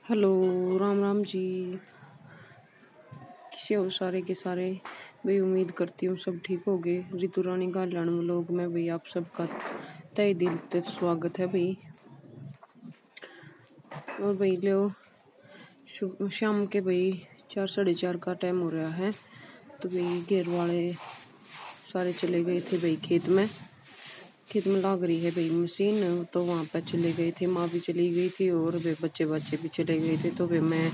Hello, Ram Ram ji. कैसे हो सारे के सारे भाई? उम्मीद करती हूँ सब ठीक हो गए। रितु रानी गालन व्लॉग में भाई आप सबका तहे दिल से स्वागत है भाई। और भाई लो शाम के भाई 4 साढ़े 4 का टाइम हो रहा है। तो भाई घेर वाले सारे चले गए थे भाई खेत में लाग रही है भाई मशीन, तो वहाँ पर चले गए थे। माँ भी चली गई थी और वे बच्चे भी चले गए थे। तो वे मैं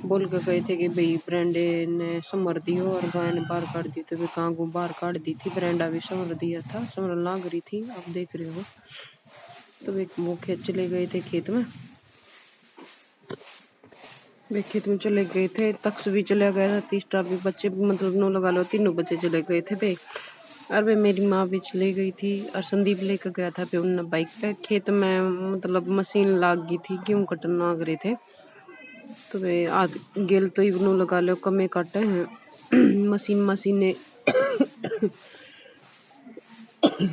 बोल के गए थे कि भाई ब्रांडे ने समर दियो और गाय ने बाहर काट दी। तो वे कहाँ को बाहर काट दी थी, ब्रांडा भी समर दिया था, समर लाग रही थी, आप देख रहे हो। तो वे वो खेत चले गए थे खेत में, वे खेत में चले गए थे। तक्स भी चला गया था, तीसरा भी बच्चे मतलब नो लगा लो, तीनों बच्चे चले गए थे भाई। और वे मेरी माँ भी चली गई थी और संदीप लेकर गया था पे उन बाइक पे। खेत में मतलब मशीन लाग गई थी, गेहूं कटन लाग रहे थे। तो वे आध गेल तो इवनो लगा लो कमे काटे हैं मशीन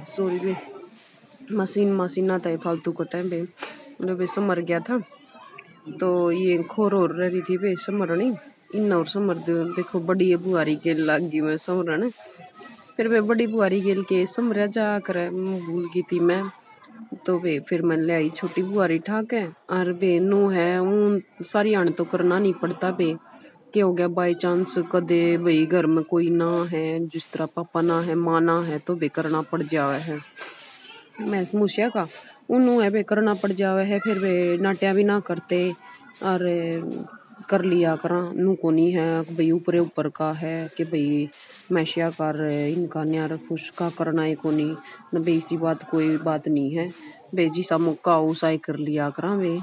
सॉरी वे मशीन आता है फालतू कटे बे। मतलब वे समर गया था तो ये खोर और रही थी वे समरनी इन और समर देखो बड़ी बुआरी के लाग गई मैं समरण। फिर वे बड़ी बुआरी गेल के समझा जा कर भूल गई थी मैं। तो वे फिर मैं ले आई छोटी बुआरी ठाक है और वे नू है उन सारी आन तो करना नहीं पड़ता बे। क्या हो गया बाई चांस कदे भाई घर में कोई ना है, जिस तरह पापा ना है माँ ना है, तो वे करना पड़ जावे है। मैं समूसिया का उन्हों है वे करना पड़ जावे है। फिर वे नाट्या भी ना करते और कर लिया करा नू को नहीं है भाई ऊपर ऊपर का है कि भाई मैशिया कर इनका न्यार फुसका करना है को नहीं न भाई इसी बात कोई बात नहीं है। भाई जिसा मौका हो उसा ही कर लिया करा वे।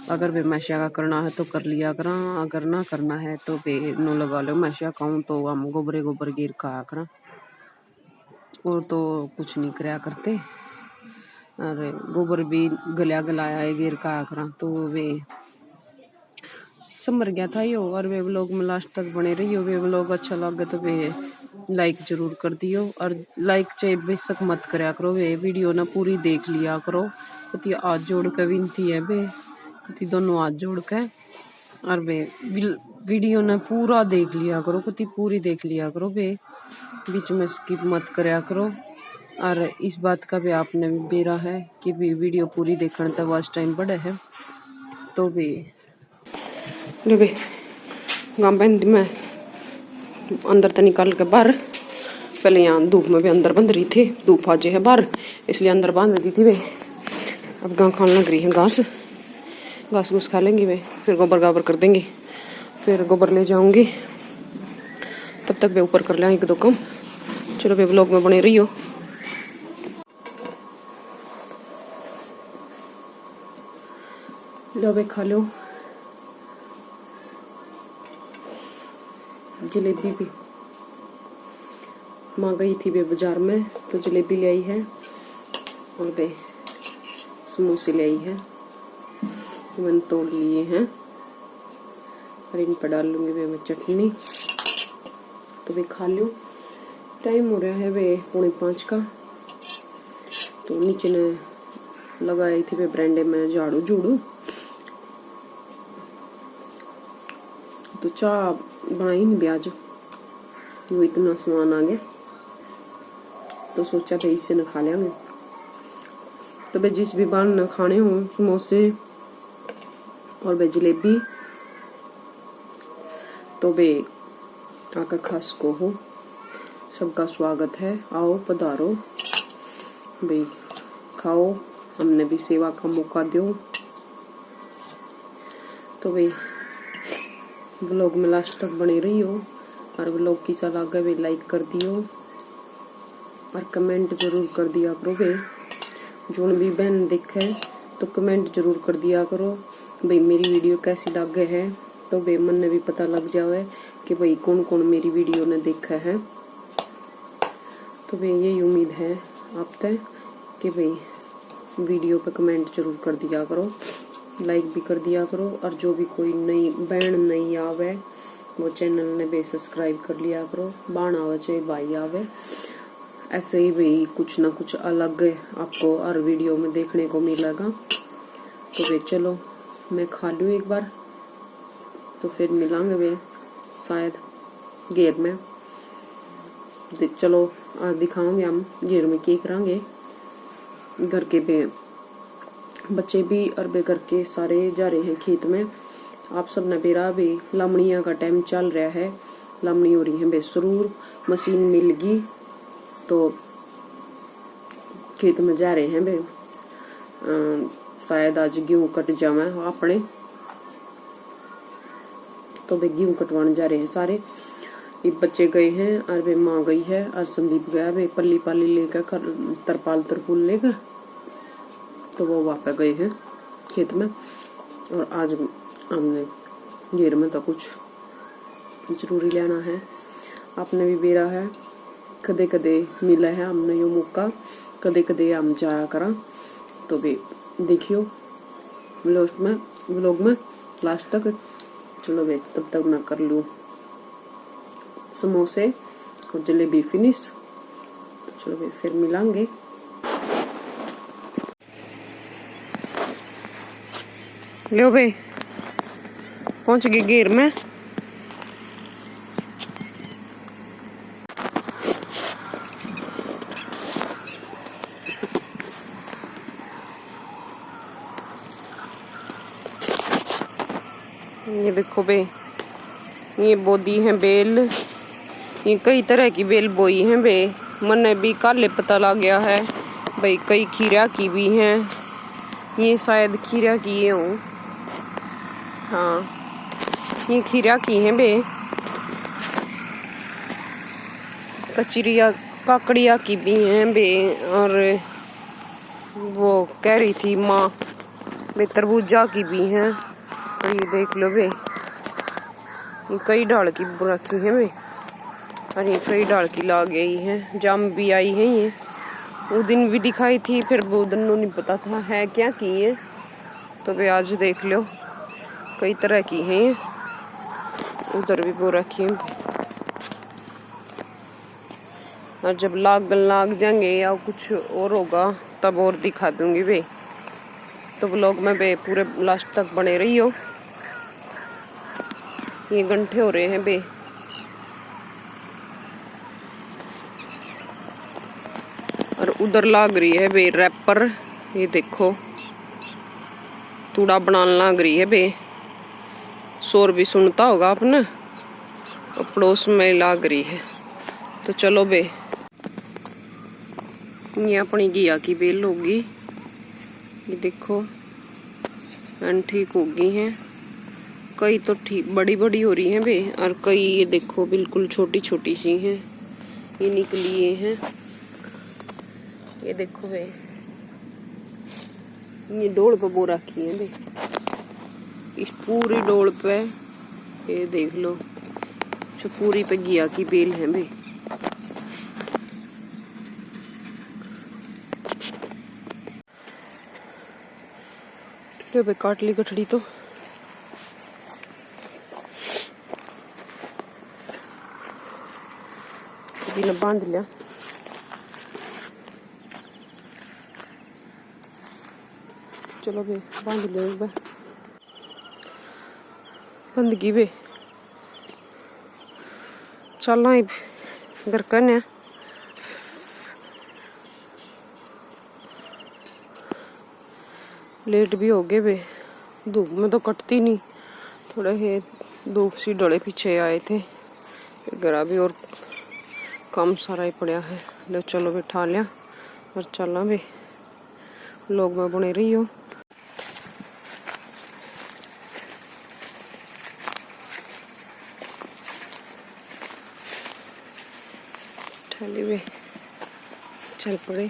अगर वे मैशिया का करना है तो कर लिया करा, अगर ना करना है तो वे नो लगा लो मैशिया कहूँ तो हम गोबर गिर खाया करा और तो कुछ नहीं कराया करते। अरे गोबर भी गलाया है गिर खाया करा। तो वे समझ गया था यो। और वे व्लॉग में लास्ट तक बने रहियो। वे व्लॉग अच्छा लगे तो वे लाइक जरूर कर दियो और लाइक चाहे बेशक मत करया करो, वे वीडियो ना पूरी देख लिया करो। कति हाथ जोड़ के विनती है बे, कति दोनों हाथ जोड़ के और वे वीडियो ना पूरा देख लिया करो, कति पूरी देख लिया करो बे, बीच में स्किप मत करया करो। और इस बात का भी आपने भी बेरा है कि भी वीडियो पूरी देखने तक वाच टाइम बढ़े है। तो भी गाँव में अंदर तो निकाल के बाहर, पहले यहाँ धूप में भी अंदर बंध रही थी, धूप आज है बाहर इसलिए अंदर बांध दी थी वे। अब गाँव खाने लग रही है घास घूस खा लेंगी वे, फिर गोबर कर देंगी, फिर गोबर ले जाऊंगी, तब तक वे ऊपर कर लें एक दो कम। चलो वे व्लॉग में बने रही हो। लो वे खा लो जलेबी भी। माँ गई थी वे बाजार में तो जलेबी ले आई है और वे समोसे ले आई है, मैंने तोड़ लिए हैं और इन पर डाल लूंगी वे मैं चटनी। तो वे खा लो। टाइम हो रहा है वे 4:45 का। तो नीचे ने लगाई थी वे ब्रांडे में झाड़ू झूड़ू, तो चाय बनाई नहीं ब्याज, वो इतना सामान आ गया तो सोचा भाई इससे न खा लेंगे। तो भाई जिस भी बार न खाने हो समोसे और भाई जलेबी तो भाई आका खास को हो, सबका स्वागत है, आओ पधारो भाई खाओ, हमने भी सेवा का मौका दो। तो भाई व्लॉग में लास्ट तक बने रही हो और व्लॉग की सलाह का भी लाइक कर दियो और कमेंट जरूर कर दिया करो वे। जो भी बहन देखे तो कमेंट जरूर कर दिया करो भाई मेरी वीडियो कैसी लगे है, तो भाई मन ने भी पता लग जावे कि भाई कौन कौन मेरी वीडियो ने देखा है। तो भाई यही उम्मीद है आप तक कि भाई वीडियो पे कमेंट जरूर कर दिया करो, लाइक भी कर दिया करो। और जो भी कोई नई बहन नहीं आवे वो चैनल ने भी सब्सक्राइब कर लिया करो, बाण आवे चाहे भाई आवे, ऐसे ही भी कुछ ना कुछ अलग आपको हर वीडियो में देखने को मिलेगा। तो वे चलो मैं खा लूँ एक बार। तो फिर मिलांगे वे शायद घेर में। चलो आज दिखाओगे हम घेर में क्या करांगे। घर के बे बच्चे भी और बे घर के सारे जा रहे हैं खेत में। आप सब ने बेरा भी लामड़िया का टाइम चल रहा है, लामड़ी हो रही है बेसरूर। मशीन मिल गई तो खेत में जा रहे हैं बे। शायद आज गेहूं कट जावे अपने, तो वे गेहूं कटवाने जा रहे हैं सारे। ये बच्चे गए हैं और वे माँ गई है और संदीप गया वे पल्ली पाली लेकर तरपाल तरपुल लेकर, तो वो वापस गए हैं खेत में। और आज हमने घेर में तो कुछ जरूरी लेना है। आपने भी बेरा है, कदे कदे मिला है हमने यो मौका, कदे कदे हम जाया करा। तो भी देखियो व्लॉग में लास्ट तक। चलो वे तब तक मैं कर लूँ समोसे और जलेबी फिनिश। तो चलो वे फिर मिलांगे। लो भाई पहुंच गए घेर में। ये देखो बे, ये बोदी है बेल। ये कई तरह की बेल बोई है बे। मन भी काले पता लग गया है भाई, कई खीरा की भी हैं। ये शायद खीरा की ये हूँ, हाँ ये खीरा की हैं बे। कचरिया काकड़िया की भी हैं बे। और वो कह रही थी माँ बे तरबूजा की भी हैं। तो ये देख लो बे, ये कई डाल की रखी है बे। और ये कई डाल की ला गई है, जाम भी आई है। ये वो दिन भी दिखाई थी, फिर वो दिन नहीं पता था है क्या की है। तो बे आज देख लो कई तरह की हैं। ये उधर भी वो रखी है। और जब लाग जाएंगे या कुछ और होगा तब और दिखा दूंगी बे। तो व्लॉग में बे पूरे लास्ट तक बने रही हो। ये गंठे हो रहे हैं बे। और उधर लाग रही है बे रैपर। ये देखो तूड़ा बनाने लाग रही है बे। शोर भी सुनता होगा आपने, और पड़ोस में लाग रही है। तो चलो बे, ये अपनी घिया की बेल होगी। ये देखो ठीक होगी हैं। कई तो ठीक बड़ी बड़ी हो रही हैं बे, और कई ये देखो बिल्कुल छोटी छोटी सी हैं। ये निकली हैं। ये देखो बे, ये डोल पे बो रखी है बे। इस पूरी डोल पे ये देख लो, जो पूरी पे घिया की बेल है बे। लो बे काट ली कठड़ी तो। ने बांध लिया। चलो बे बांध लिया बे, बंद की बे। चलना ही घर करने। लेट भी हो गए बे, धूप में तो कटती नहीं। थोड़े हे धूप सी डोले पीछे आए थे, गरा भी और काम सारा ही पड़ा है। लो चलो बैठा लिया और चलना भी। लोग में बने रही हो। ठहली भी चल पड़े।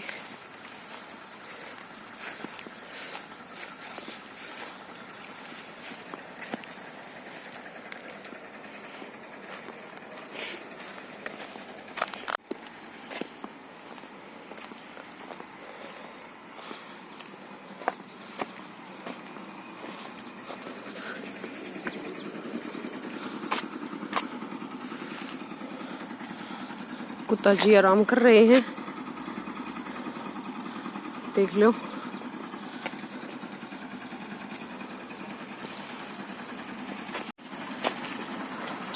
कुत्ता जी आराम कर रहे हैं, देख लो।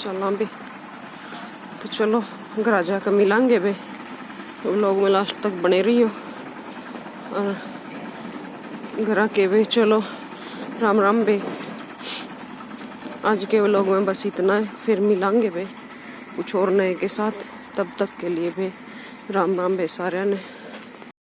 चलना भी। तो चलो घर जाकर मिलांगे बे, तो लोग में लास्ट तक बने रहियो। और घर के बे चलो राम राम बे। आज के व्लॉग में बस इतना है, फिर मिलांगे बे कुछ और नए के साथ। तब तक के लिए बे राम राम बे सारे ने।